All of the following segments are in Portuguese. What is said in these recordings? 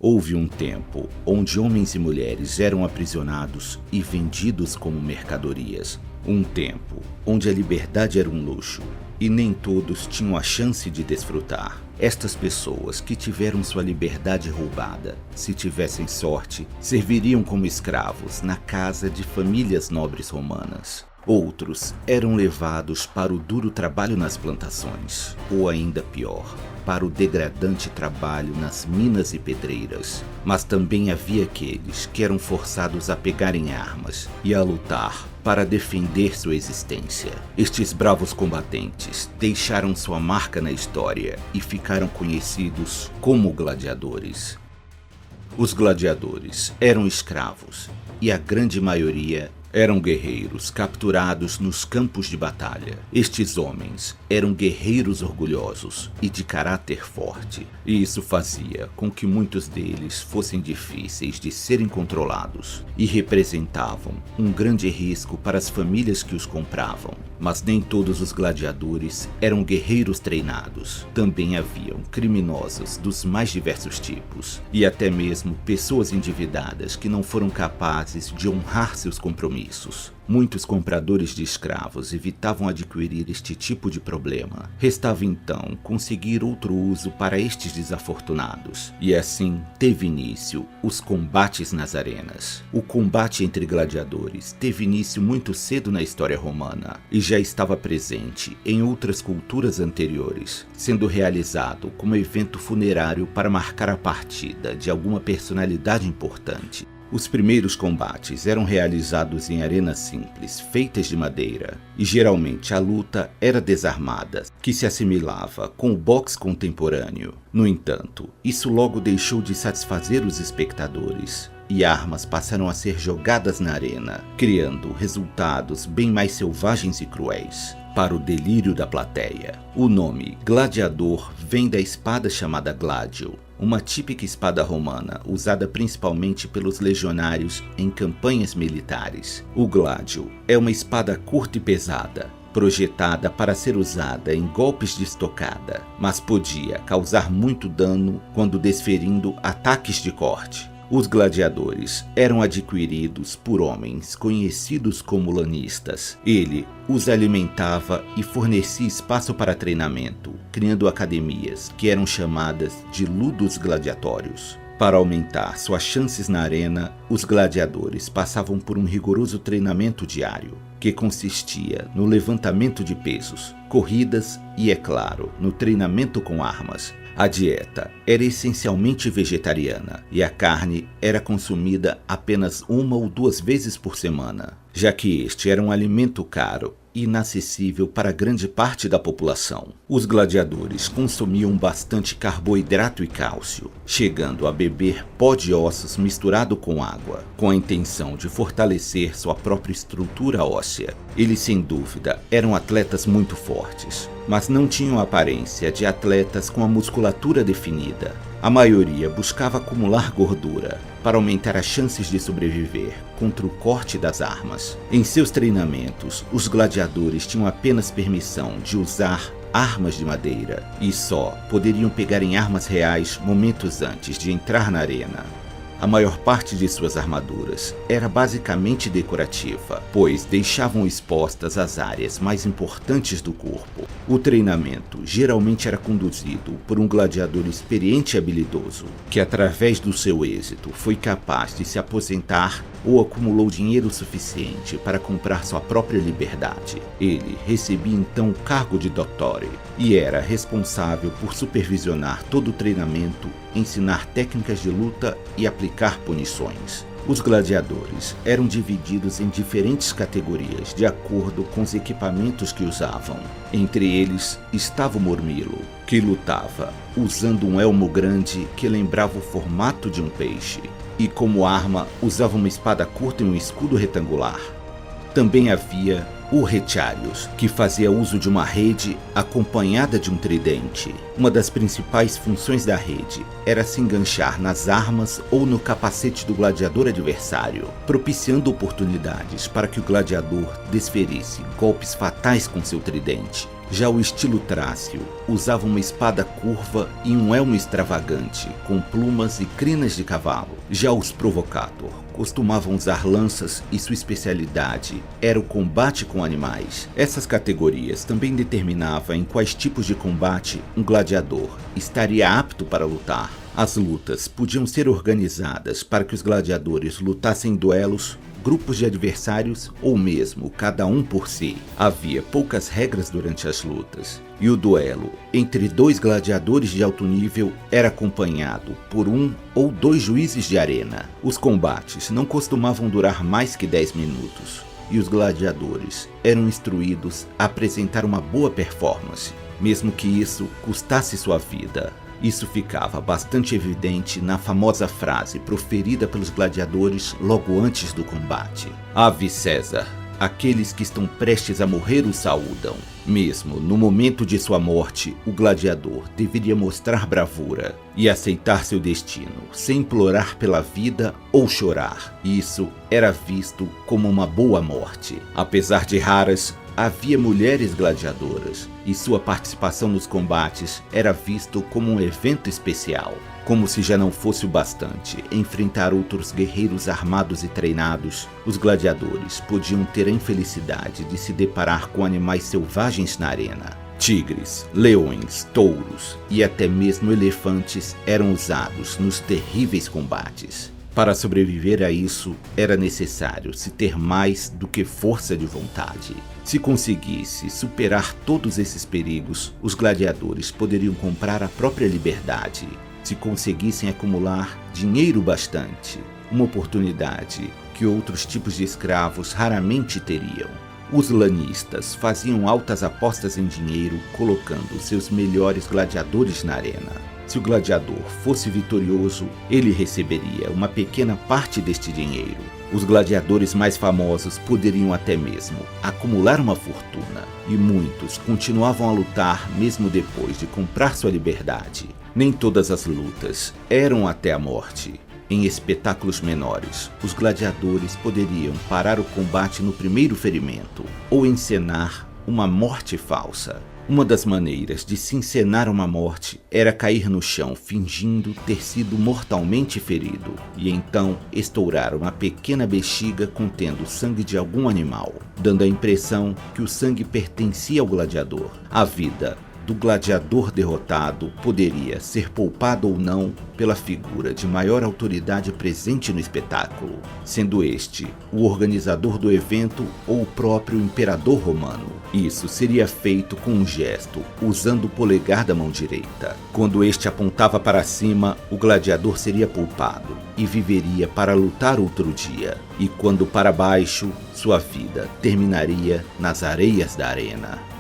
Houve um tempo onde homens e mulheres eram aprisionados e vendidos como mercadorias. Um tempo onde a liberdade era um luxo e nem todos tinham a chance de desfrutar. Estas pessoas que tiveram sua liberdade roubada, se tivessem sorte, serviriam como escravos na casa de famílias nobres romanas. Outros eram levados para o duro trabalho nas plantações, ou ainda pior, para o degradante trabalho nas minas e pedreiras. Mas também havia aqueles que eram forçados a pegarem armas e a lutar para defender sua existência. Estes bravos combatentes deixaram sua marca na história e ficaram conhecidos como gladiadores. Os gladiadores eram escravos e a grande maioria eram guerreiros capturados nos campos de batalha. Estes homens eram guerreiros orgulhosos e de caráter forte, e isso fazia com que muitos deles fossem difíceis de serem controlados e representavam um grande risco para as famílias que os compravam. Mas nem todos os gladiadores eram guerreiros treinados. Também haviam criminosos dos mais diversos tipos, e até mesmo pessoas endividadas que não foram capazes de honrar seus compromissos. Muitos compradores de escravos evitavam adquirir este tipo de problema. Restava então conseguir outro uso para estes desafortunados. E assim teve início os combates nas arenas. O combate entre gladiadores teve início muito cedo na história romana e já estava presente em outras culturas anteriores, sendo realizado como evento funerário para marcar a partida de alguma personalidade importante. Os primeiros combates eram realizados em arenas simples, feitas de madeira, e geralmente a luta era desarmada, que se assimilava com o boxe contemporâneo. No entanto, isso logo deixou de satisfazer os espectadores, e armas passaram a ser jogadas na arena, criando resultados bem mais selvagens e cruéis. Para o delírio da plateia, o nome gladiador vem da espada chamada gladio, uma típica espada romana usada principalmente pelos legionários em campanhas militares. O gladio é uma espada curta e pesada, projetada para ser usada em golpes de estocada, mas podia causar muito dano quando desferindo ataques de corte. Os gladiadores eram adquiridos por homens conhecidos como lanistas. Ele os alimentava e fornecia espaço para treinamento, criando academias que eram chamadas de ludos gladiatórios. Para aumentar suas chances na arena, os gladiadores passavam por um rigoroso treinamento diário, que consistia no levantamento de pesos, corridas e, é claro, no treinamento com armas. A dieta era essencialmente vegetariana e a carne era consumida apenas 1 ou 2 vezes por semana, já que este era um alimento caro e inacessível para grande parte da população. Os gladiadores consumiam bastante carboidrato e cálcio, chegando a beber pó de ossos misturado com água, com a intenção de fortalecer sua própria estrutura óssea. Eles, sem dúvida, eram atletas muito fortes, mas não tinham a aparência de atletas com a musculatura definida. A maioria buscava acumular gordura para aumentar as chances de sobreviver contra o corte das armas. Em seus treinamentos, os gladiadores tinham apenas permissão de usar armas de madeira e só poderiam pegar em armas reais momentos antes de entrar na arena. A maior parte de suas armaduras era basicamente decorativa, pois deixavam expostas as áreas mais importantes do corpo. O treinamento geralmente era conduzido por um gladiador experiente e habilidoso, que através do seu êxito foi capaz de se aposentar ou acumulou dinheiro suficiente para comprar sua própria liberdade. Ele recebia então o cargo de dottore e era responsável por supervisionar todo o treinamento, ensinar técnicas de luta e aplicar punições. Os gladiadores eram divididos em diferentes categorias de acordo com os equipamentos que usavam. Entre eles estava o mormilo, que lutava usando um elmo grande que lembrava o formato de um peixe, e como arma usava uma espada curta e um escudo retangular. Também havia o retiarius, que fazia uso de uma rede acompanhada de um tridente. Uma das principais funções da rede era se enganchar nas armas ou no capacete do gladiador adversário, propiciando oportunidades para que o gladiador desferisse golpes fatais com seu tridente. Já o estilo trácio usava uma espada curva e um elmo extravagante, com plumas e crinas de cavalo. Já os provocator costumavam usar lanças e sua especialidade era o combate com animais. Essas categorias também determinavam em quais tipos de combate um gladiador estaria apto para lutar. As lutas podiam ser organizadas para que os gladiadores lutassem em duelos, grupos de adversários ou mesmo cada um por si. Havia poucas regras durante as lutas, e o duelo entre dois gladiadores de alto nível era acompanhado por um ou dois juízes de arena. Os combates não costumavam durar mais que 10 minutos, e os gladiadores eram instruídos a apresentar uma boa performance, mesmo que isso custasse sua vida. Isso ficava bastante evidente na famosa frase proferida pelos gladiadores logo antes do combate: Ave César, aqueles que estão prestes a morrer o saúdam. Mesmo no momento de sua morte, o gladiador deveria mostrar bravura e aceitar seu destino, sem implorar pela vida ou chorar. Isso era visto como uma boa morte. Apesar de raras, havia mulheres gladiadoras, e sua participação nos combates era visto como um evento especial. Como se já não fosse o bastante enfrentar outros guerreiros armados e treinados, os gladiadores podiam ter a infelicidade de se deparar com animais selvagens na arena. Tigres, leões, touros e até mesmo elefantes eram usados nos terríveis combates. Para sobreviver a isso, era necessário se ter mais do que força de vontade. Se conseguisse superar todos esses perigos, os gladiadores poderiam comprar a própria liberdade. Se conseguissem acumular dinheiro bastante, uma oportunidade que outros tipos de escravos raramente teriam. Os lanistas faziam altas apostas em dinheiro, colocando seus melhores gladiadores na arena. Se o gladiador fosse vitorioso, ele receberia uma pequena parte deste dinheiro. Os gladiadores mais famosos poderiam até mesmo acumular uma fortuna, e muitos continuavam a lutar mesmo depois de comprar sua liberdade. Nem todas as lutas eram até a morte. Em espetáculos menores, os gladiadores poderiam parar o combate no primeiro ferimento ou encenar uma morte falsa. Uma das maneiras de se encenar uma morte era cair no chão fingindo ter sido mortalmente ferido e então estourar uma pequena bexiga contendo sangue de algum animal, dando a impressão que o sangue pertencia ao gladiador. A vida do gladiador derrotado poderia ser poupada ou não pela figura de maior autoridade presente no espetáculo, sendo este o organizador do evento ou o próprio imperador romano. Isso seria feito com um gesto, usando o polegar da mão direita. Quando este apontava para cima, o gladiador seria poupado e viveria para lutar outro dia, e quando para baixo, sua vida terminaria nas areias da arena.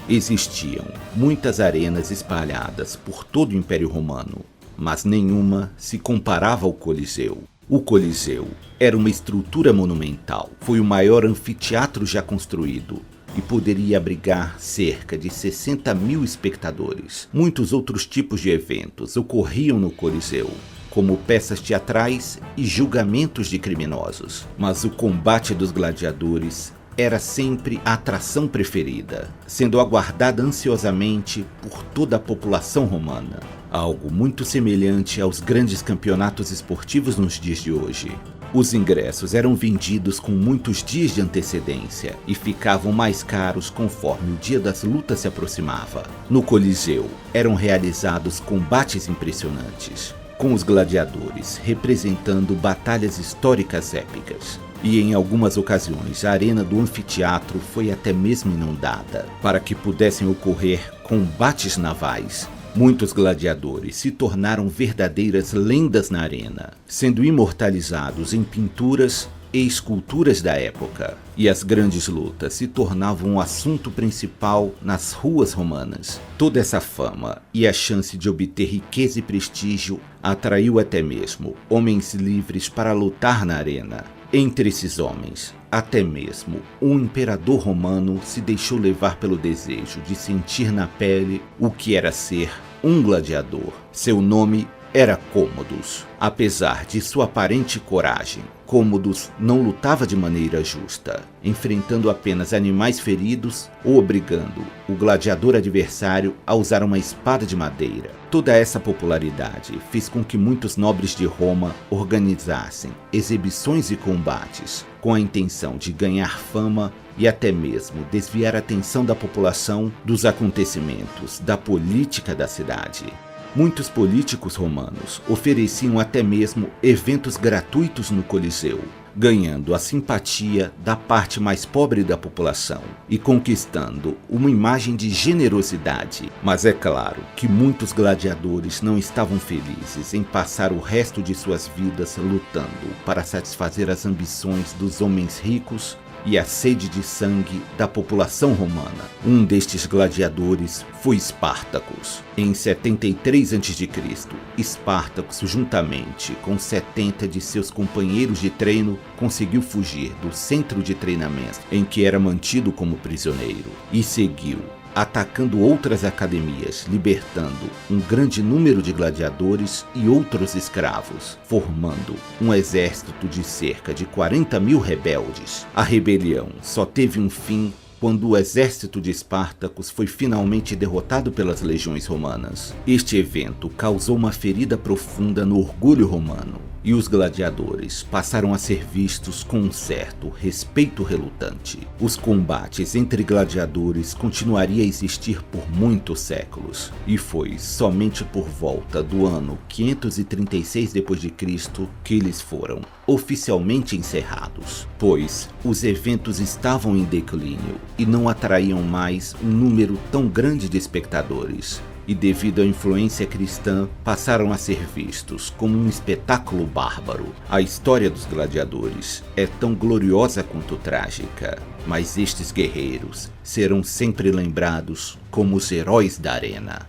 Existiam muitas arenas espalhadas por todo o Império Romano, mas nenhuma se comparava ao Coliseu. O Coliseu era uma estrutura monumental, foi o maior anfiteatro já construído e poderia abrigar cerca de 60.000 espectadores. Muitos outros tipos de eventos ocorriam no Coliseu, como peças teatrais e julgamentos de criminosos, mas o combate dos gladiadores era sempre a atração preferida, sendo aguardada ansiosamente por toda a população romana. Algo muito semelhante aos grandes campeonatos esportivos nos dias de hoje. Os ingressos eram vendidos com muitos dias de antecedência e ficavam mais caros conforme o dia das lutas se aproximava. No Coliseu eram realizados combates impressionantes, com os gladiadores representando batalhas históricas épicas. E em algumas ocasiões a arena do anfiteatro foi até mesmo inundada, para que pudessem ocorrer combates navais. Muitos gladiadores se tornaram verdadeiras lendas na arena, sendo imortalizados em pinturas e esculturas da época. E as grandes lutas se tornavam o assunto principal nas ruas romanas. Toda essa fama e a chance de obter riqueza e prestígio atraiu até mesmo homens livres para lutar na arena. Entre esses homens, até mesmo um imperador romano se deixou levar pelo desejo de sentir na pele o que era ser um gladiador. Seu nome era Cômodos. Apesar de sua aparente coragem, Cômodos não lutava de maneira justa, enfrentando apenas animais feridos ou obrigando o gladiador adversário a usar uma espada de madeira. Toda essa popularidade fez com que muitos nobres de Roma organizassem exibições e combates com a intenção de ganhar fama e até mesmo desviar a atenção da população dos acontecimentos da política da cidade. Muitos políticos romanos ofereciam até mesmo eventos gratuitos no Coliseu, ganhando a simpatia da parte mais pobre da população e conquistando uma imagem de generosidade. Mas é claro que muitos gladiadores não estavam felizes em passar o resto de suas vidas lutando para satisfazer as ambições dos homens ricos e a sede de sangue da população romana. Um destes gladiadores foi Espartacus. Em 73 a.C., Espartacus, juntamente com 70 de seus companheiros de treino, conseguiu fugir do centro de treinamento em que era mantido como prisioneiro e seguiu atacando outras academias, libertando um grande número de gladiadores e outros escravos, formando um exército de cerca de 40.000 rebeldes. A rebelião só teve um fim quando o exército de Espartacus foi finalmente derrotado pelas legiões romanas. Este evento causou uma ferida profunda no orgulho romano, e os gladiadores passaram a ser vistos com um certo respeito relutante. Os combates entre gladiadores continuariam a existir por muitos séculos, e foi somente por volta do ano 536 d.C. que eles foram oficialmente encerrados, pois os eventos estavam em declínio e não atraíam mais um número tão grande de espectadores. E devido à influência cristã, passaram a ser vistos como um espetáculo bárbaro. A história dos gladiadores é tão gloriosa quanto trágica, mas estes guerreiros serão sempre lembrados como os heróis da arena.